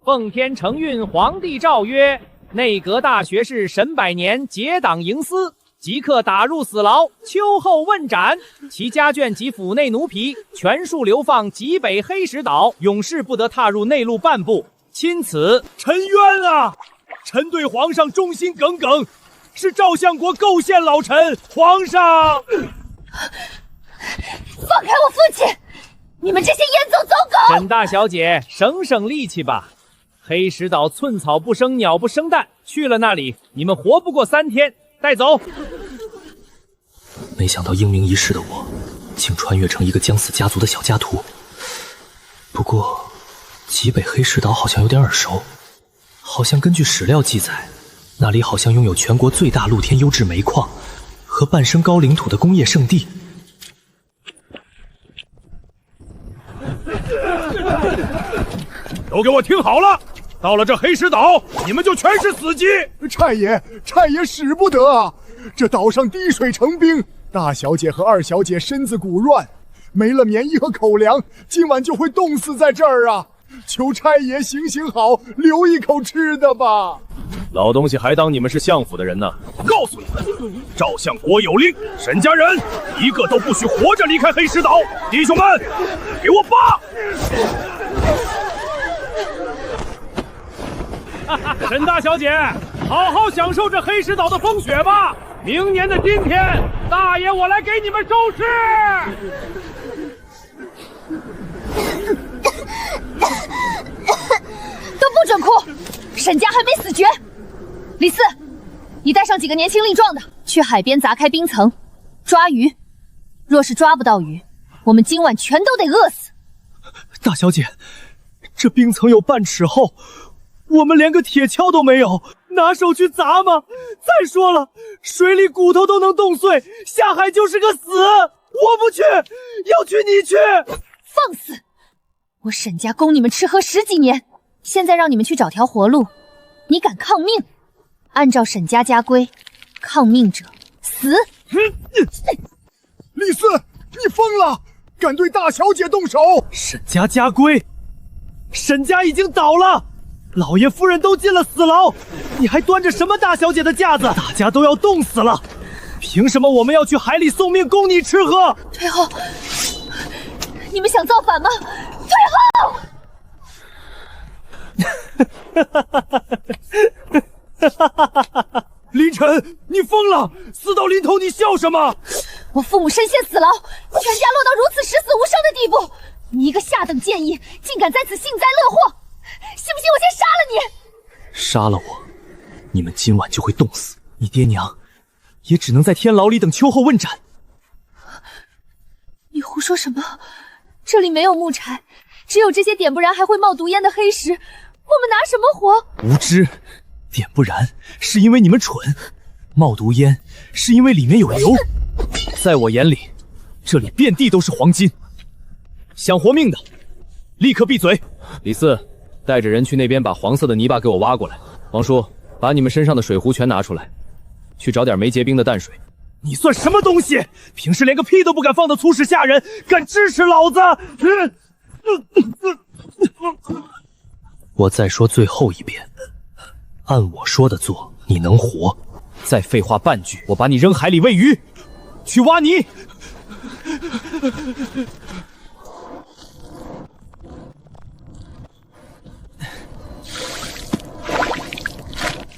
奉天承运，皇帝诏曰：内阁大学士沈百年结党营私，即刻打入死牢，秋后问斩。其家眷及府内奴婢全数流放极北黑石岛，永世不得踏入内陆半步。钦此。臣冤啊！臣对皇上忠心耿耿，是赵相国构陷老臣，皇上。放开我父亲！你们这些阉走走狗！沈大小姐，省省力气吧。黑石岛寸草不生，鸟不生蛋，去了那里，你们活不过3天。带走。没想到英明一世的我，竟穿越成一个将死家族的小家徒。不过，极北黑石岛好像有点耳熟，好像根据史料记载，那里好像拥有全国最大露天优质煤矿和半升高领土的工业圣地。都给我听好了！到了这黑石岛，你们就全是死机！差爷使不得啊！这岛上滴水成冰，大小姐和二小姐身子骨软，没了棉衣和口粮，今晚就会冻死在这儿啊！求差爷行行好，留一口吃的吧！老东西还当你们是相府的人呢！告诉你们，赵相国有令，沈家人一个都不许活着离开黑石岛！弟兄们，给我拔！沈大小姐，好好享受这黑石岛的风雪吧！明年的今天，大爷我来给你们收尸！都不准哭！沈家还没死绝。李四，你带上几个年轻力壮的，去海边砸开冰层，抓鱼。若是抓不到鱼，我们今晚全都得饿死。大小姐，这冰层有半尺厚，我们连个铁锹都没有，拿手去砸吗？再说了，水里骨头都能冻碎，下海就是个死。我不去，要去你去。放肆！我沈家供你们吃喝10几年，现在让你们去找条活路，你敢抗命？按照沈家家规，抗命者死。李四，你疯了！敢对大小姐动手！沈家家规，沈家已经倒了，老爷夫人都进了死牢，你还端着什么大小姐的架子？大家都要冻死了，凭什么我们要去海里送命供你吃喝？退后！你们想造反吗？退后！林晨，你疯了！死到临头，你笑什么？我父母身陷死牢，全家落到如此十死无生的地步，你一个下等贱役，竟敢在此幸灾乐祸！信不信我先杀了你？杀了我，你们今晚就会冻死，你爹娘也只能在天牢里等秋后问斩。你胡说什么？这里没有木柴，只有这些点不燃还会冒毒烟的黑石，我们拿什么活？无知，点不燃是因为你们蠢，冒毒烟是因为里面有油。在我眼里，这里遍地都是黄金。想活命的，立刻闭嘴！李四，带着人去那边把黄色的泥巴给我挖过来。王叔，把你们身上的水壶全拿出来，去找点没结冰的淡水。你算什么东西？平时连个屁都不敢放的粗使下人，敢支持老子！我再说最后一遍，按我说的做，你能活。再废话半句，我把你扔海里喂鱼，去挖泥。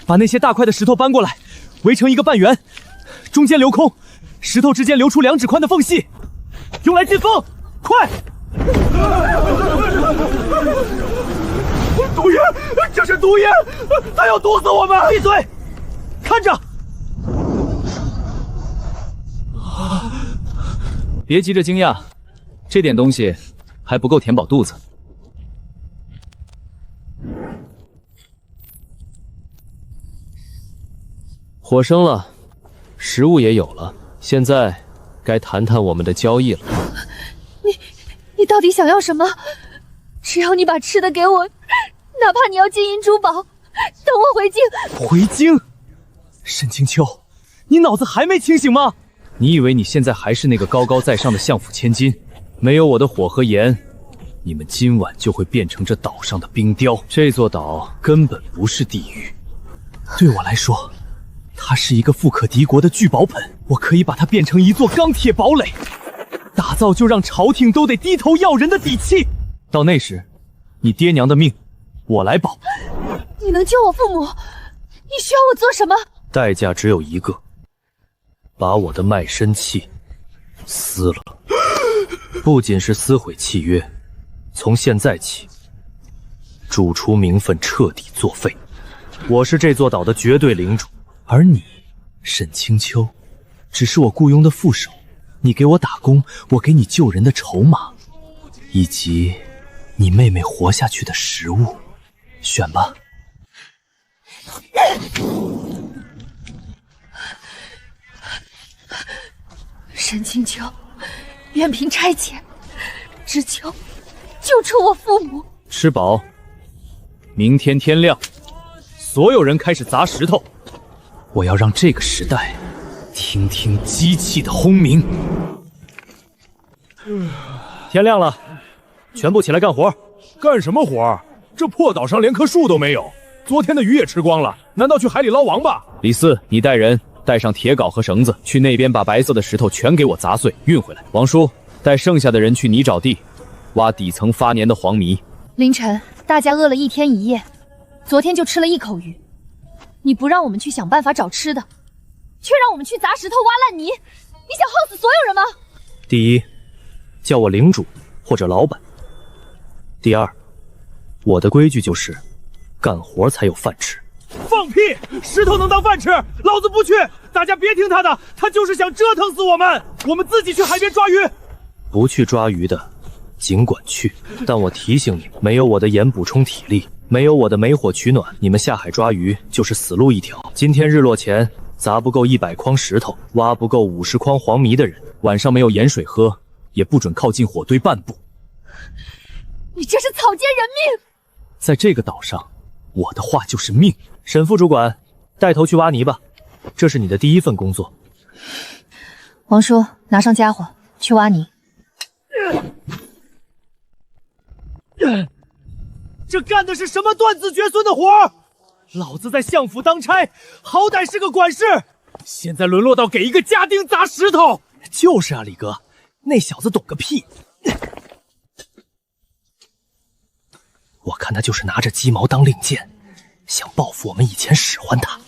把那些大块的石头搬过来，围成一个半圆，中间留空，石头之间留出2指宽的缝隙，用来进风。快！毒烟，这是毒烟，他要毒死我们！闭嘴！看着！别急着惊讶，这点东西还不够填饱肚子。火生了，食物也有了，现在该谈谈我们的交易了。你到底想要什么？只要你把吃的给我，哪怕你要金银珠宝，等我回京。回京？沈清秋，你脑子还没清醒吗？你以为你现在还是那个高高在上的相府千金？没有我的火和盐，你们今晚就会变成这岛上的冰雕。这座岛根本不是地狱，对我来说，它是一个富可敌国的聚宝盆，我可以把它变成一座钢铁堡垒，打造就让朝廷都得低头要人的底气。到那时，你爹娘的命，我来保。你能救我父母？你需要我做什么？代价只有一个，把我的卖身契撕了。不仅是撕毁契约，从现在起，主厨名分彻底作废。我是这座岛的绝对领主，而你，沈清秋，只是我雇佣的副手。你给我打工，我给你救人的筹码，以及你妹妹活下去的食物，选吧。沈清秋，愿凭差遣，只求救出我父母。吃饱，明天天亮，所有人开始砸石头。我要让这个时代听听机器的轰鸣。天亮了，全部起来干活。干什么活？这破岛上连棵树都没有，昨天的鱼也吃光了，难道去海里捞王八？李四，你带人带上铁镐和绳子，去那边把白色的石头全给我砸碎，运回来。王叔，带剩下的人去泥沼地挖底层发黏的黄泥。凌晨，大家饿了一天一夜，昨天就吃了一口鱼，你不让我们去想办法找吃的，却让我们去砸石头挖烂泥，你想耗死所有人吗？第一，叫我领主或者老板。第二，我的规矩就是干活才有饭吃。放屁！石头能当饭吃？老子不去！大家别听他的，他就是想折腾死我们。我们自己去海边抓鱼。不去抓鱼的，尽管去。但我提醒你们，没有我的盐补充体力，没有我的煤火取暖，你们下海抓鱼就是死路一条。今天日落前砸不够100筐石头，挖不够50筐黄泥的人，晚上没有盐水喝，也不准靠近火堆半步。你这是草菅人命！在这个岛上，我的话就是命。沈副主管，带头去挖泥吧，这是你的第一份工作。王叔，拿上家伙去挖泥。这干的是什么断子绝孙的活？老子在相府当差，好歹是个管事，现在沦落到给一个家丁砸石头。就是啊，李哥，那小子懂个屁。我看他就是拿着鸡毛当令箭，想报复我们以前使唤他。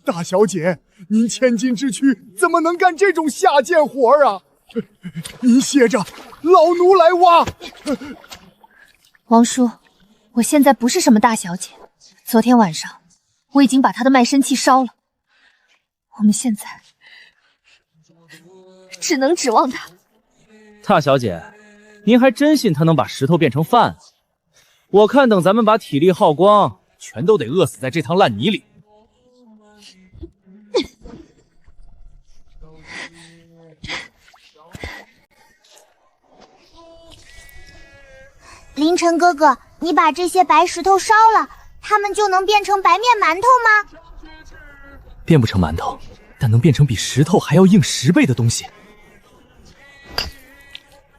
大小姐，您千金之躯怎么能干这种下贱活啊？您歇着，老奴来挖。王叔，我现在不是什么大小姐，昨天晚上我已经把他的卖身契烧了，我们现在只能指望他。大小姐，您还真信他能把石头变成饭？我看等咱们把体力耗光，全都得饿死在这趟烂泥里。凌晨哥哥，你把这些白石头烧了，它们就能变成白面馒头吗？变不成馒头，但能变成比石头还要硬10倍的东西。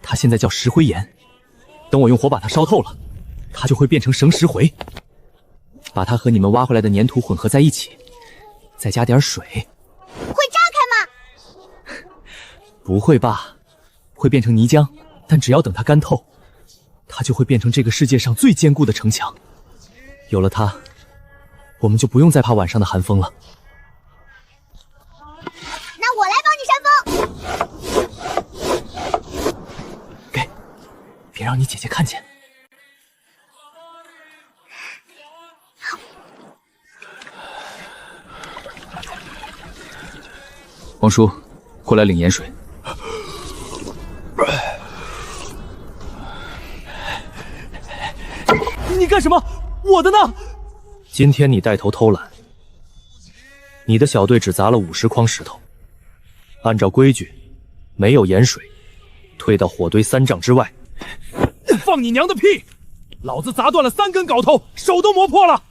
它现在叫石灰岩，等我用火把它烧透了，它就会变成绳石灰。把它和你们挖回来的粘土混合在一起，再加点水。会炸开吗？不会吧，会变成泥浆，但只要等它干透，它就会变成这个世界上最坚固的城墙。有了它，我们就不用再怕晚上的寒风了。那我来帮你扇风。给，别让你姐姐看见。王叔，过来领盐水。你干什么？我的呢？今天你带头偷懒，你的小队只砸了50筐石头。按照规矩，没有盐水，退到火堆3丈之外。放你娘的屁！老子砸断了3根镐头，手都磨破了。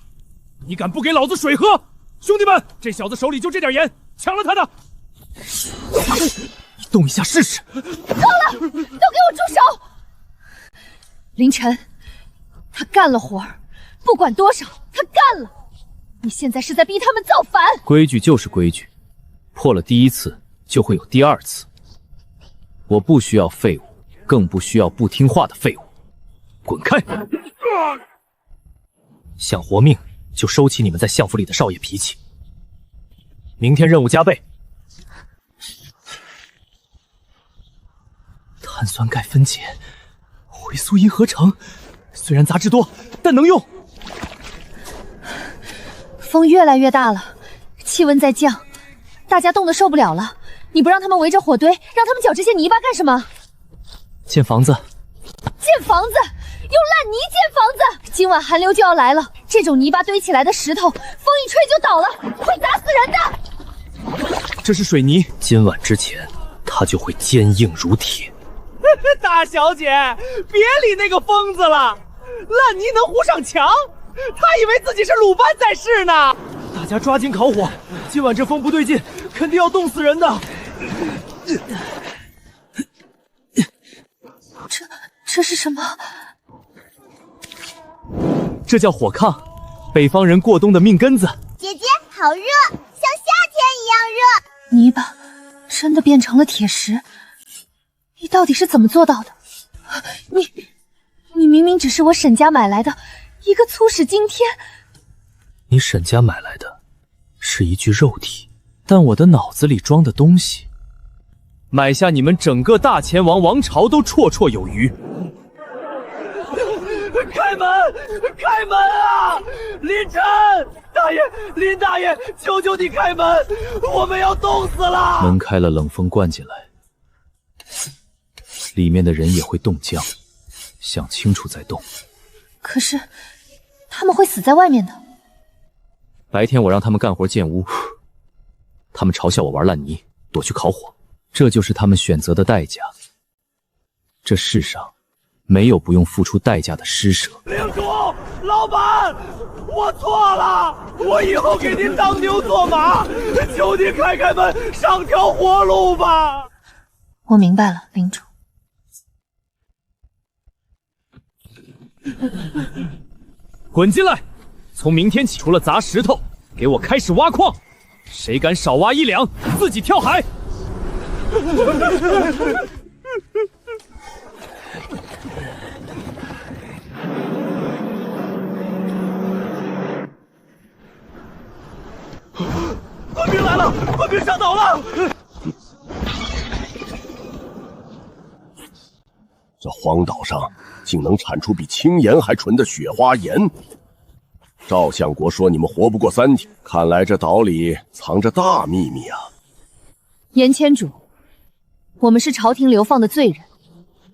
你敢不给老子水喝？兄弟们，这小子手里就这点盐，抢了他的！你动一下试试。够了，都给我住手！凌晨，他干了活儿，不管多少，他干了。你现在是在逼他们造反。规矩就是规矩，破了第一次就会有第二次。我不需要废物，更不需要不听话的废物。滚开！想活命就收起你们在相府里的少爷脾气。明天任务加倍。碳酸钙分解，回溯银合成，虽然杂质多，但能用。风越来越大了，气温在降，大家冻得受不了了。你不让他们围着火堆，让他们搅这些泥巴干什么？建房子。建房子？用烂泥建房子？今晚寒流就要来了，这种泥巴堆起来的石头，风一吹就倒了，会砸死人的。这是水泥，今晚之前，它就会坚硬如铁。大小姐，别理那个疯子了，烂泥能糊上墙？他以为自己是鲁班在世呢。大家抓紧烤火，今晚这风不对劲，肯定要冻死人的。这是什么？这叫火炕，北方人过冬的命根子。姐姐，好热，像夏天一样热。泥巴真的变成了铁石，你到底是怎么做到的？你明明只是我沈家买来的一个粗使惊天。你沈家买来的是一具肉体，但我的脑子里装的东西，买下你们整个大前王王朝都绰绰有余。开门！开门啊！林晨，大爷，林大爷，求求你开门，我们要冻死了！门开了，冷风灌进来，里面的人也会冻僵，想清楚再动。可是他们会死在外面的。白天我让他们干活建屋，他们嘲笑我玩烂泥，躲去烤火，这就是他们选择的代价。这世上没有不用付出代价的施舍。领主，老板，我错了，我以后给您当牛做马，求您开开门，上条活路吧。我明白了，领主。滚进来！从明天起，除了砸石头，给我开始挖矿。谁敢少挖1两，自己跳海。官兵来了，官兵上岛了。这荒岛上竟能产出比青盐还纯的雪花盐。赵相国说你们活不过3天，看来这岛里藏着大秘密啊。严千主，我们是朝廷流放的罪人，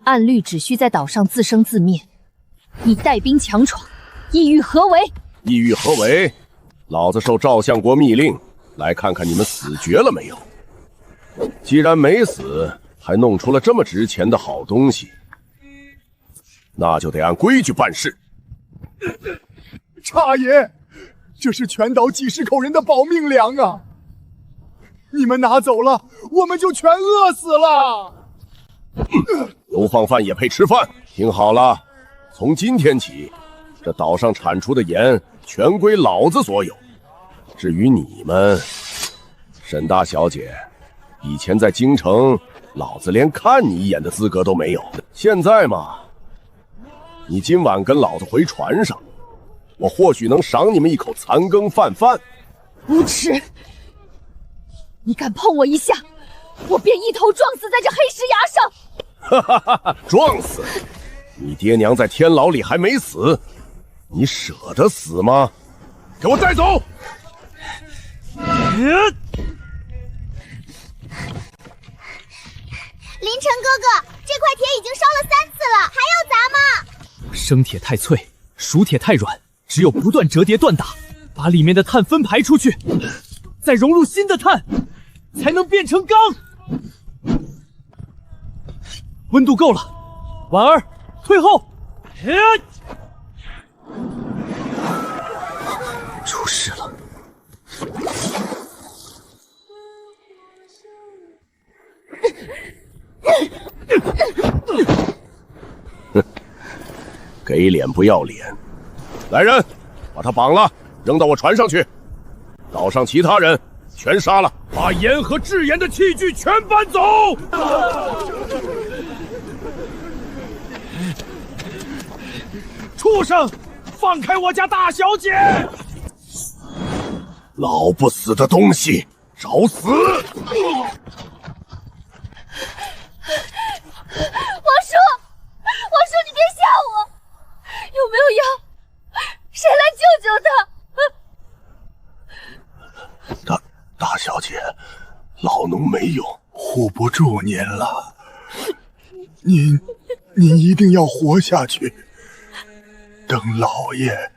按律只需在岛上自生自灭。你带兵强闯，意欲何为？意欲何为？老子受赵相国密令，来看看你们死绝了没有。既然没死，还弄出了这么值钱的好东西，那就得按规矩办事。差爷，这是全岛几十口人的保命粮啊！你们拿走了，我们就全饿死了。流放犯也配吃饭？听好了，从今天起，这岛上产出的盐全归老子所有。至于你们，沈大小姐，以前在京城，老子连看你一眼的资格都没有。现在嘛，你今晚跟老子回船上，我或许能赏你们一口残羹饭饭。无耻！你敢碰我一下，我便一头撞死在这黑石崖上！哈哈哈哈！撞死你爹娘在天牢里还没死，你舍得死吗？给我带走！林晨哥哥，这块铁已经烧了3次了，还要砸吗？生铁太脆，熟铁太软，只有不断折叠锻打，把里面的碳分排出去，再融入新的碳，才能变成钢。温度够了，婉儿，退后！出事了！给脸不要脸！来人，把他绑了，扔到我船上去。岛上其他人全杀了，把盐和制盐的器具全搬走。畜生，放开我家大小姐！老不死的东西，找死！王叔，你别吓我，有没有药？谁来救救他？大小姐，老奴没有，护不住您了。您一定要活下去。等老爷。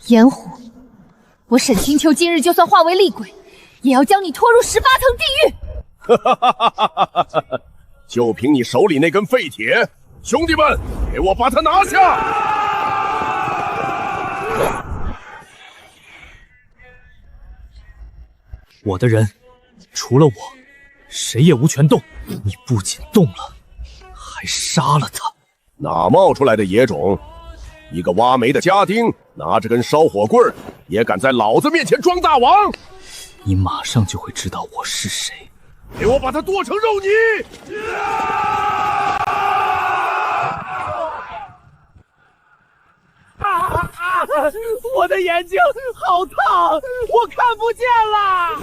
炎虎，我沈清秋今日就算化为厉鬼，也要将你拖入18层地狱！就凭你手里那根废铁，兄弟们，给我把他拿下！我的人，除了我，谁也无权动。你不仅动了，还杀了他。哪冒出来的野种？一个挖煤的家丁，拿着根烧火棍也敢在老子面前装大王？你马上就会知道我是谁。给我把他剁成肉泥！我的眼睛好烫，我看不见了。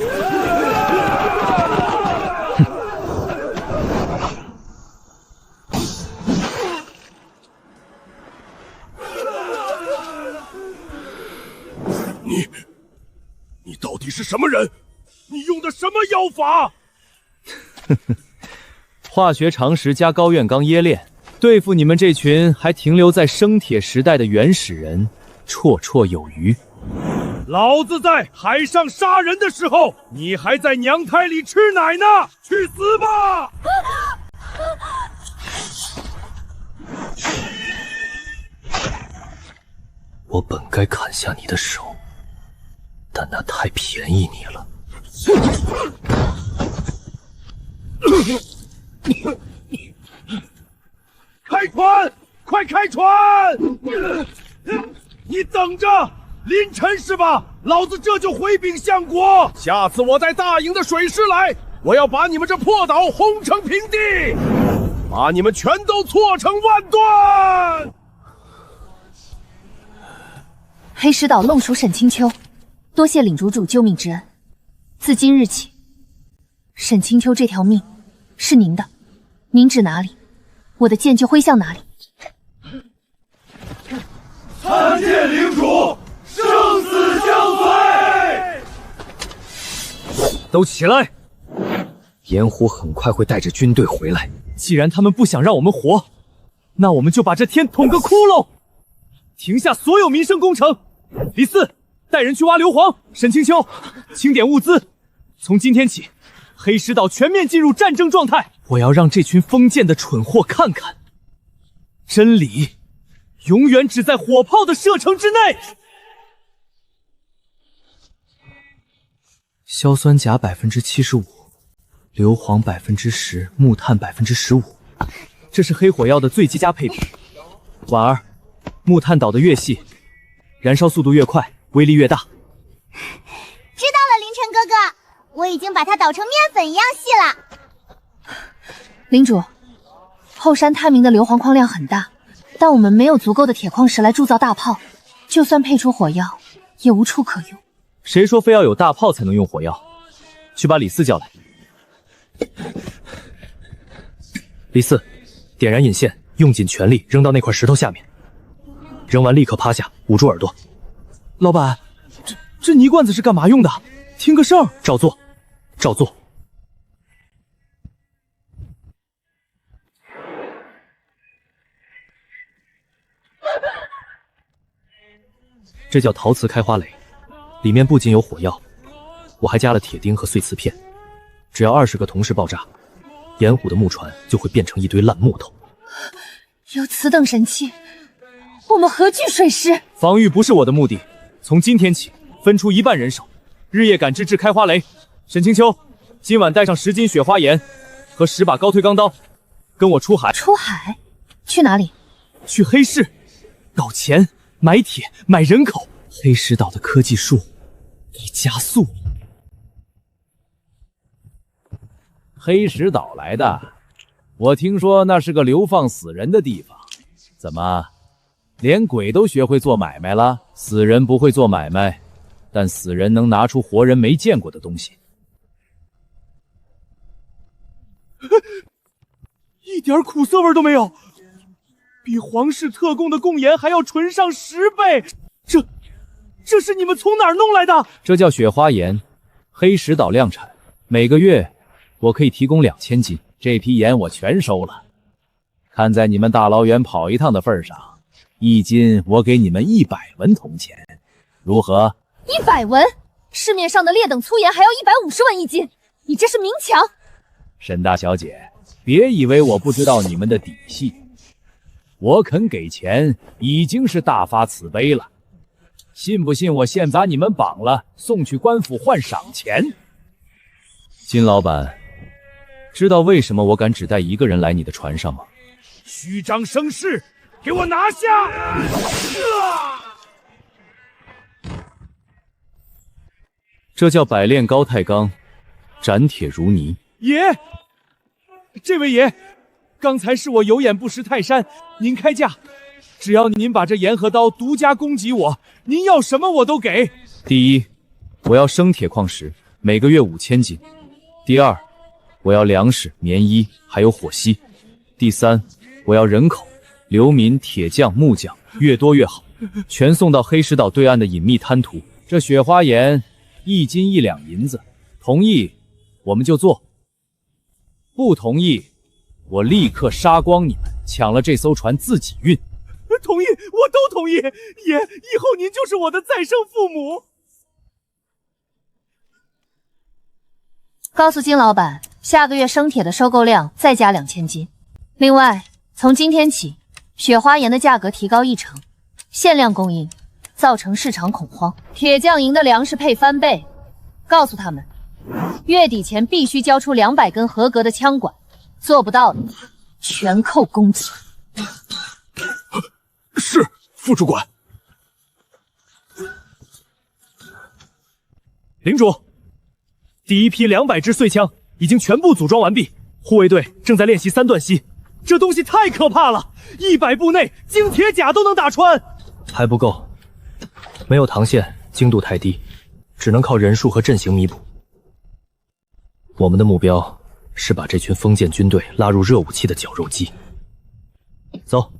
你到底是什么人？你用的什么妖法？化学常识加高院钢冶炼，对付你们这群还停留在生铁时代的原始人，绰绰有余。老子在海上杀人的时候，你还在娘胎里吃奶呢！去死吧！我本该砍下你的手，但那太便宜你了。开船！快开船！你等着，凌晨是吧？老子这就回禀相国。下次我带大营的水师来，我要把你们这破岛轰成平地，把你们全都挫成万段。黑石岛弄属沈清秋，多谢领主主救命之恩。自今日起，沈清秋这条命是您的，您指哪里，我的剑就挥向哪里。参见领主，生死相随。都起来！炎虎很快会带着军队回来。既然他们不想让我们活，那我们就把这天捅个窟窿，停下所有民生工程。李四，带人去挖硫磺。沈清秋，清点物资。从今天起，黑石岛全面进入战争状态。我要让这群封建的蠢货看看，真理永远只在火炮的射程之内。硝酸钾75%，硫磺10%，木炭15%，这是黑火药的最极佳配比。婉儿，木炭捣得越细，燃烧速度越快，威力越大。知道了，凌晨哥哥，我已经把它捣成面粉一样细了。领主，后山探明的硫磺矿量很大，但我们没有足够的铁矿石来铸造大炮，就算配出火药，也无处可用。谁说非要有大炮才能用火药？去把李四叫来。李四，点燃引线，用尽全力扔到那块石头下面。扔完立刻趴下，捂住耳朵。老板，这泥罐子是干嘛用的？听个声，照做，照做。这叫陶瓷开花雷，里面不仅有火药，我还加了铁钉和碎瓷片。只要20个同时爆炸，炎虎的木船就会变成一堆烂木头。有此等神器，我们何惧水师？防御不是我的目的，从今天起分出1半人手，日夜赶制制开花雷。沈清秋，今晚带上10斤雪花岩和10把高推钢刀，跟我出海。出海？去哪里？去黑市，搞钱，买铁，买人口。黑石岛的科技树已加速。黑石岛来的，我听说那是个流放死人的地方。怎么，连鬼都学会做买卖了？死人不会做买卖，但死人能拿出活人没见过的东西。一点苦涩味都没有，比皇室特供的贡盐还要纯上10倍。这是你们从哪儿弄来的？这叫雪花盐，黑石岛量产，每个月我可以提供2000斤，这批盐我全收了。看在你们大老远跑一趟的份上，1斤我给你们100文铜钱，如何？100文？市面上的劣等粗盐还要150文1斤，你这是明抢！沈大小姐，别以为我不知道你们的底细，我肯给钱已经是大发慈悲了。信不信我现把你们绑了，送去官府换赏钱？金老板，知道为什么我敢只带1个人来你的船上吗？虚张声势，给我拿下！这叫百炼高钛钢，斩铁如泥。爷，这位爷，刚才是我有眼不识泰山，您开价。只要您把这盐和刀独家供给我，您要什么我都给。第一，我要生铁矿石，每个月5000斤。第二，我要粮食、棉衣，还有火息。第三，我要人口，流民、铁匠、木匠，越多越好，全送到黑石岛对岸的隐秘滩涂。这雪花盐1斤1两银子，同意我们就做，不同意我立刻杀光你们，抢了这艘船自己运。同意，我都同意。爷，以后您就是我的再生父母。告诉金老板，下个月生铁的收购量再加2000斤。另外，从今天起，雪花盐的价格提高1成，限量供应，造成市场恐慌。铁匠营的粮食配翻倍，告诉他们，月底前必须交出200根合格的枪管，做不到的，全扣工资。是，副主管。领主，第一批200支碎枪已经全部组装完毕，护卫队正在练习3段膝。这东西太可怕了，100步内精铁甲都能打穿。还不够，没有膛线，精度太低，只能靠人数和阵型弥补。我们的目标是把这群封建军队拉入热武器的绞肉机。走，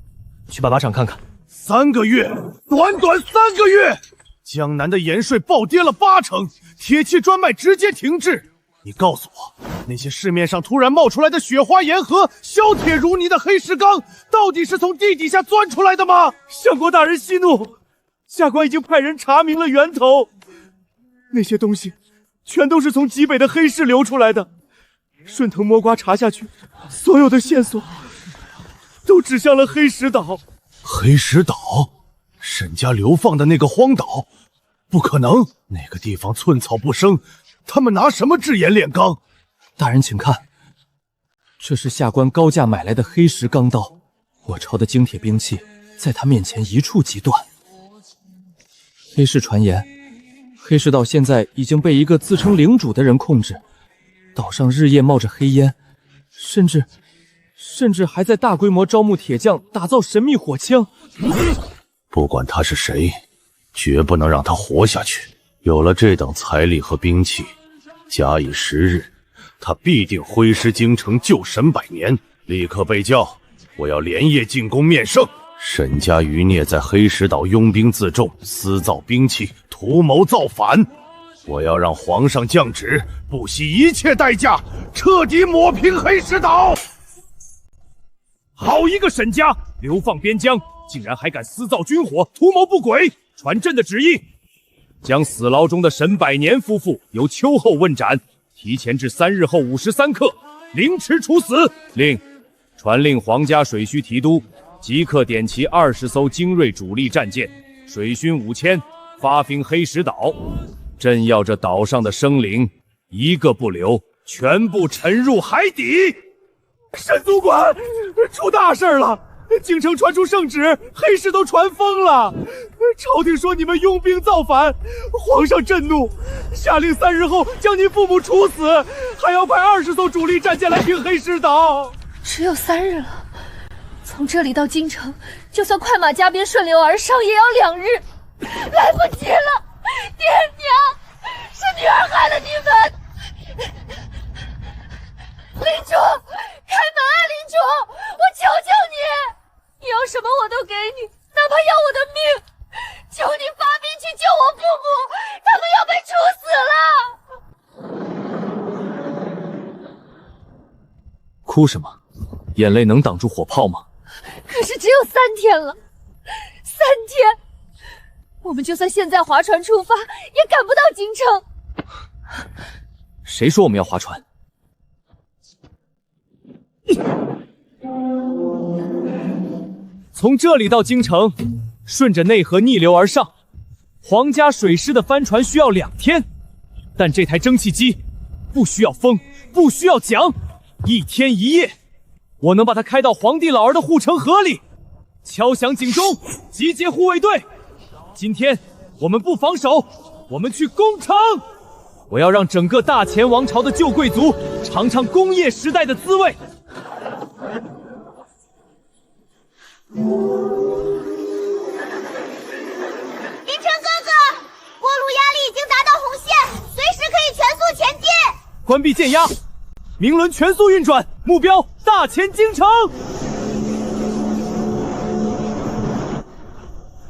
去靶场看看。3个月，短短3个月，江南的盐税暴跌了80%，铁器专卖直接停滞。你告诉我，那些市面上突然冒出来的雪花盐和削铁如泥的黑石钢，到底是从地底下钻出来的吗？相国大人息怒，下官已经派人查明了源头。那些东西全都是从极北的黑市流出来的。顺藤摸瓜查下去，所有的线索都指向了黑石岛。黑石岛，沈家流放的那个荒岛，不可能，那个地方寸草不生，他们拿什么制盐炼钢？大人请看，这是下官高价买来的黑石钢刀，我朝的精铁兵器在他面前一触即断。黑市传言，黑石岛现在已经被一个自称领主的人控制，岛上日夜冒着黑烟，甚至还在大规模招募铁匠，打造神秘火枪。不管他是谁，绝不能让他活下去。有了这等财力和兵器，假以时日，他必定挥师京城，救神百年。立刻备教，我要连夜进攻面圣。沈家余孽在黑石岛拥兵自重，私造兵器，图谋造反。我要让皇上降旨，不惜一切代价，彻底抹平黑石岛。好一个沈家，流放边疆，竟然还敢私造军火，图谋不轨！传朕的旨意，将死牢中的沈百年夫妇由秋后问斩，提前至3日后53刻，凌迟处死。传令皇家水须提督即刻点齐20艘精锐主力战舰，水军5000，发兵黑石岛。朕要这岛上的生灵一个不留，全部沉入海底。沈总管，出大事了！京城传出圣旨，黑市都传疯了。朝廷说你们拥兵造反，皇上震怒，下令3日后将您父母处死，还要派20艘主力战舰来平黑石岛。只有3日了，从这里到京城，就算快马加鞭顺流而上，也要2日，来不及了！爹娘，是女儿害了你们！领主，开门啊！领主，我求求你，你要什么我都给你，哪怕要我的命！求你发兵去救我父母，他们要被处死了！哭什么？眼泪能挡住火炮吗？可是只有3天了，3天，我们就算现在划船出发，也赶不到京城。谁说我们要划船？从这里到京城，顺着内河逆流而上，皇家水师的帆船需要2天，但这台蒸汽机不需要风，不需要桨，1天1夜，我能把它开到皇帝老儿的护城河里。敲响警钟，集结护卫队。今天我们不防守，我们去攻城。我要让整个大前王朝的旧贵族尝尝工业时代的滋味。凌晨哥哥，过路压力已经达到红线，随时可以全速前进。关闭舰压，明轮全速运转，目标大前京城。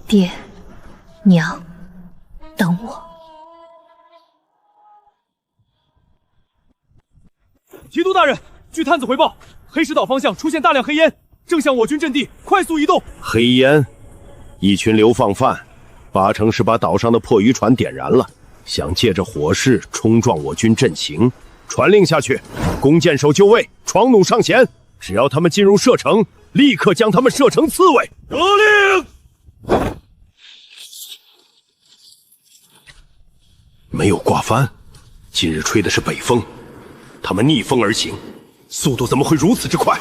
爹娘，等我。提督大人，据探子回报，黑石岛方向出现大量黑烟，正向我军阵地快速移动。黑烟，一群流放犯，8成是把岛上的破渔船点燃了，想借着火势冲撞我军阵型。传令下去，弓箭手就位，闯弩上弦，只要他们进入射程，立刻将他们射成刺猬。得令。没有挂帆，今日吹的是北风，他们逆风而行，速度怎么会如此之快？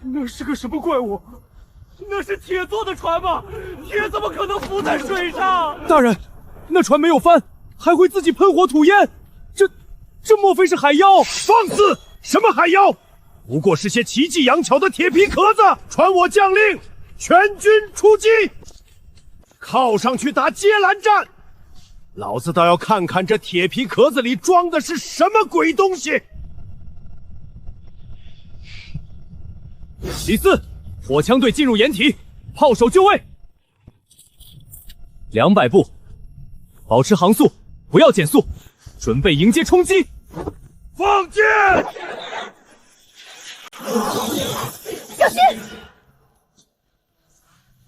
那是个什么怪物？那是铁做的船吗？铁怎么可能浮在水上？大人，那船没有帆，还会自己喷火吐烟，这莫非是海妖？放肆！什么海妖？不过是些奇技洋巧的铁皮壳子。传我将令，全军出击，靠上去打接拦战。老子倒要看看这铁皮壳子里装的是什么鬼东西！李四，火枪队进入掩体，炮手就位。200步，保持航速，不要减速，准备迎接冲击。放箭！小心！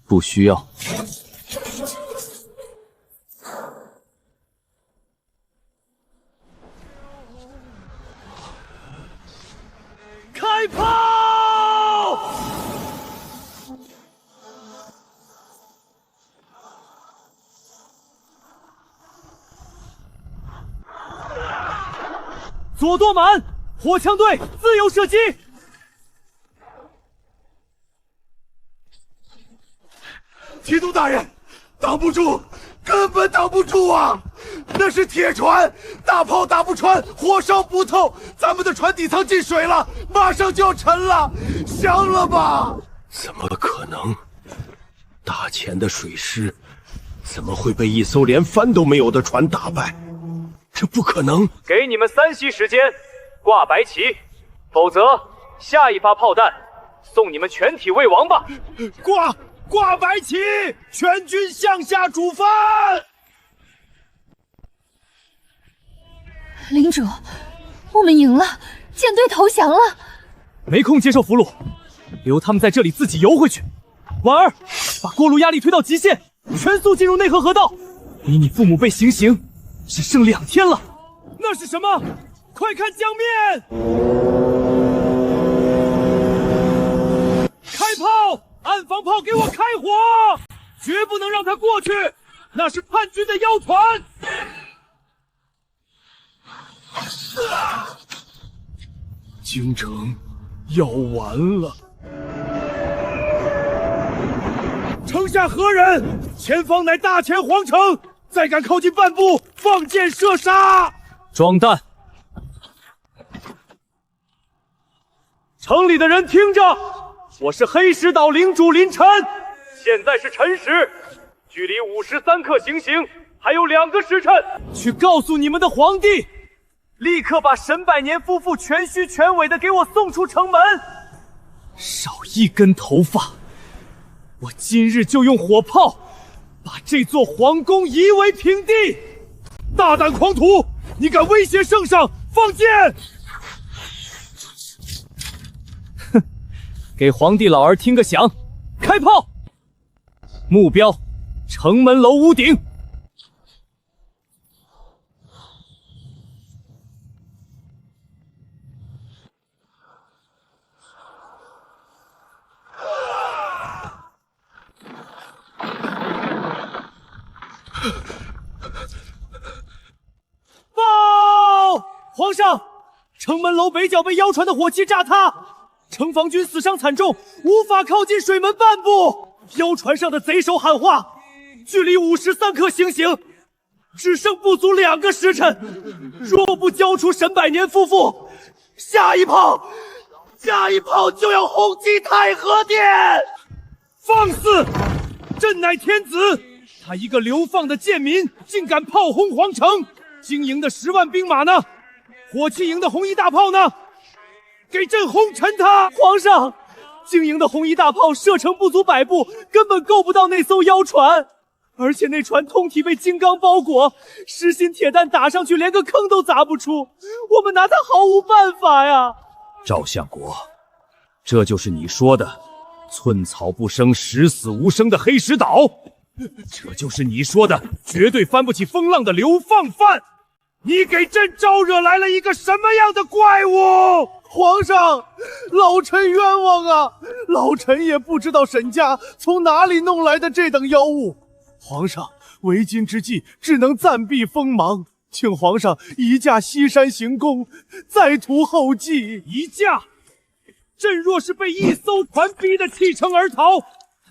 不需要。开炮！左舵满，火枪队自由射击。提督大人，挡不住，根本挡不住啊！那是铁船，大炮打不穿，火烧不透，咱们的船底舱进水了，马上就要沉了，降了吧？怎么可能？大前的水师怎么会被一艘连帆都没有的船打败？这不可能！给你们3息时间，挂白旗，否则下一发炮弹送你们全体未亡吧！挂白旗，全军向下主帆！领主，我们赢了，舰队投降了。没空接受俘虏，留他们在这里自己游回去。婉儿，把锅炉压力推到极限，全速进入内河河道。离你父母被行刑只剩2天了。那是什么？快看江面！开炮！岸防炮给我开火！绝不能让他过去！那是叛军的妖团！京城要完了。城下何人？前方乃大前皇城，再敢靠近半步，放箭射杀！装弹！城里的人听着，我是黑石岛领主林晨，现在是辰时，距离53刻行刑还有2个时辰，去告诉你们的皇帝，立刻把沈百年夫妇全须全尾的给我送出城门。少一根头发，我今日就用火炮把这座皇宫夷为平地！大胆狂徒，你敢威胁圣上，放箭！哼，给皇帝老儿听个响！开炮！目标：城门楼屋顶。报！皇上，城门楼北角被妖船的火器炸塌，城防军死伤惨重，无法靠近水门半步。妖船上的贼首喊话，距离53刻行刑，只剩不足2个时辰。若不交出沈百年夫妇，下一炮就要轰击太和殿！放肆！朕乃天子，他一个流放的贱民，竟敢炮轰皇城！经营的10万兵马呢？火器营的红衣大炮呢？给朕轰沉他！皇上，经营的红衣大炮射程不足100步，根本够不到那艘妖船，而且那船通体被金刚包裹，实心铁弹打上去连个坑都砸不出，我们拿他毫无办法呀！赵相国，这就是你说的寸草不生，十死无生的黑石岛，这就是你说的绝对翻不起风浪的流放犯。你给朕招惹来了一个什么样的怪物？皇上，老臣冤枉啊！老臣也不知道沈家从哪里弄来的这等妖物。皇上，为今之计只能暂避锋芒，请皇上移驾西山行宫，再图后继。移驾？朕若是被一艘船逼得弃城而逃，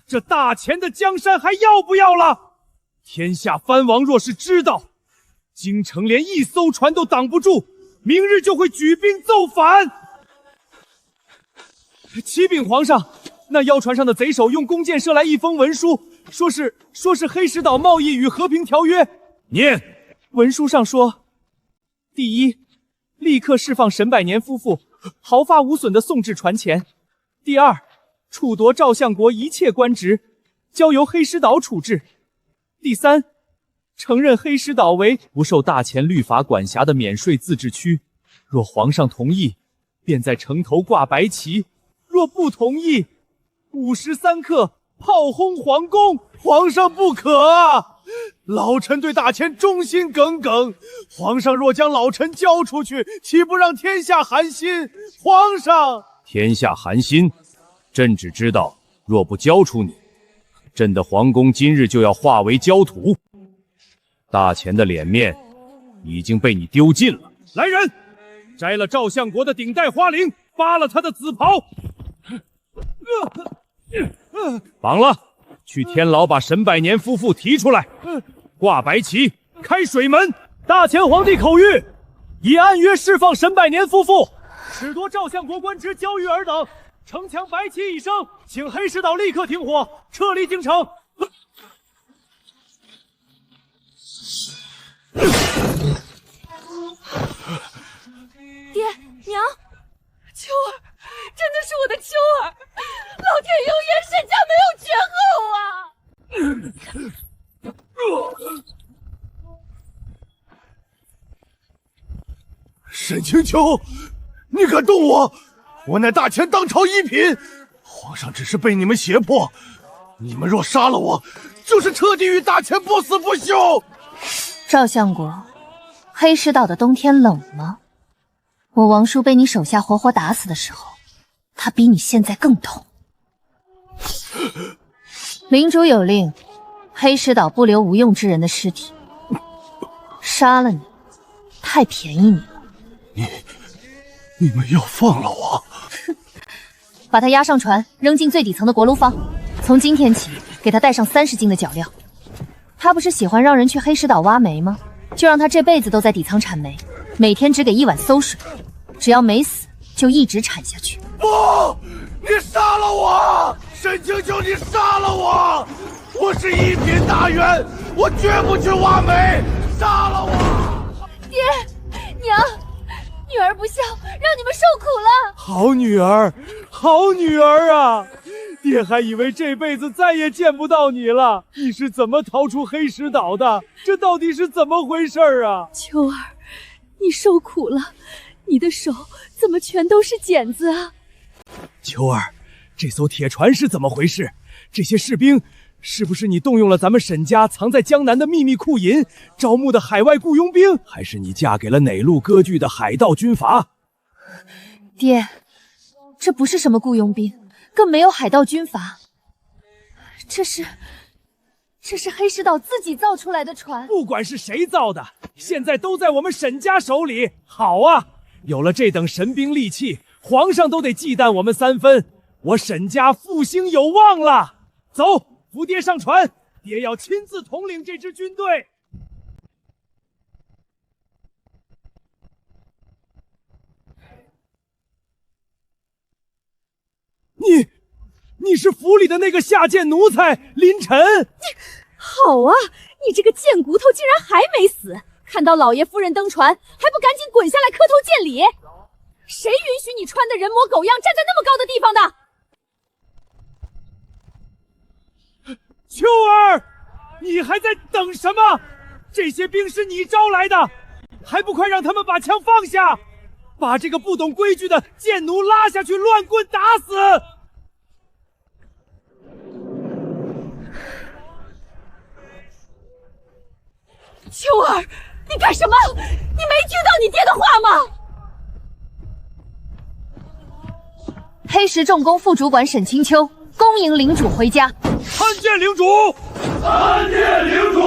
这大钱的江山还要不要了？天下藩王若是知道京城连一艘船都挡不住，明日就会举兵奏反。启禀皇上，那妖船上的贼首用弓箭射来一封文书，说是黑石岛贸易与和平条约。念。文书上说：第一，立刻释放沈百年夫妇，毫发无损地送至船前；第二，处夺赵相国一切官职，交由黑石岛处置；第三，承认黑石岛为不受大前律法管辖的免税自治区，若皇上同意，便在城头挂白旗；若不同意，53刻炮轰皇宫。皇上不可啊！老臣对大前忠心耿耿，皇上若将老臣交出去，岂不让天下寒心？皇上，天下寒心，朕只知道，若不交出你，朕的皇宫今日就要化为焦土。大钱的脸面已经被你丢尽了。来人，摘了赵相国的顶戴花翎，扒了他的紫袍，绑了，去天牢把沈百年夫妇提出来，挂白旗，开水门。大前皇帝口谕，已按约释放沈百年夫妇，褫夺赵相国官职，交予尔等。城墙白旗已升，请黑石岛立刻停火，撤离京城。爹娘，秋儿，真的是我的秋儿！老天有眼，沈家没有绝后啊！沈清秋，你敢动我？我乃大前当朝一品，皇上只是被你们胁迫，你们若杀了我，就是彻底与大前不死不休。赵相国，黑石岛的冬天冷吗？我王叔被你手下活活打死的时候，他比你现在更痛。领主有令，黑石岛不留无用之人的尸体。杀了你，太便宜你了。你们要放了我？把他押上船，扔进最底层的锅炉房。从今天起，给他带上30斤的脚料。他不是喜欢让人去黑石岛挖煤吗？就让他这辈子都在底层产煤，每天只给1碗馊水，只要没死，就一直产下去。不！你杀了我！沈清秋，你杀了我！我是一品大员，我绝不去挖煤！杀了我！爹娘，女儿不孝，让你们受苦了。好女儿，好女儿啊！爹还以为这辈子再也见不到你了。你是怎么逃出黑石岛的？这到底是怎么回事啊？秋儿，你受苦了，你的手怎么全都是茧子啊？秋儿，这艘铁船是怎么回事？这些士兵是不是你动用了咱们沈家藏在江南的秘密库银招募的海外雇佣兵，还是你嫁给了哪路割据的海盗军阀？爹，这不是什么雇佣兵，更没有海盗军阀，这是黑石岛自己造出来的船。不管是谁造的，现在都在我们沈家手里。好啊，有了这等神兵利器，皇上都得忌惮我们3分，我沈家复兴有望了。走，扶爹上船，爹要亲自统领这支军队。你是府里的那个下贱奴才林晨？好啊，你这个贱骨头竟然还没死！看到老爷夫人登船，还不赶紧滚下来磕头见礼？谁允许你穿的人模狗样站在那么高的地方的？秋儿，你还在等什么？这些兵是你招来的，还不快让他们把枪放下，把这个不懂规矩的贱奴拉下去乱棍打死！秋儿，你干什么？你没听到你爹的话吗？黑石重工副主管沈清秋恭迎领主回家。参见领主！参见领主！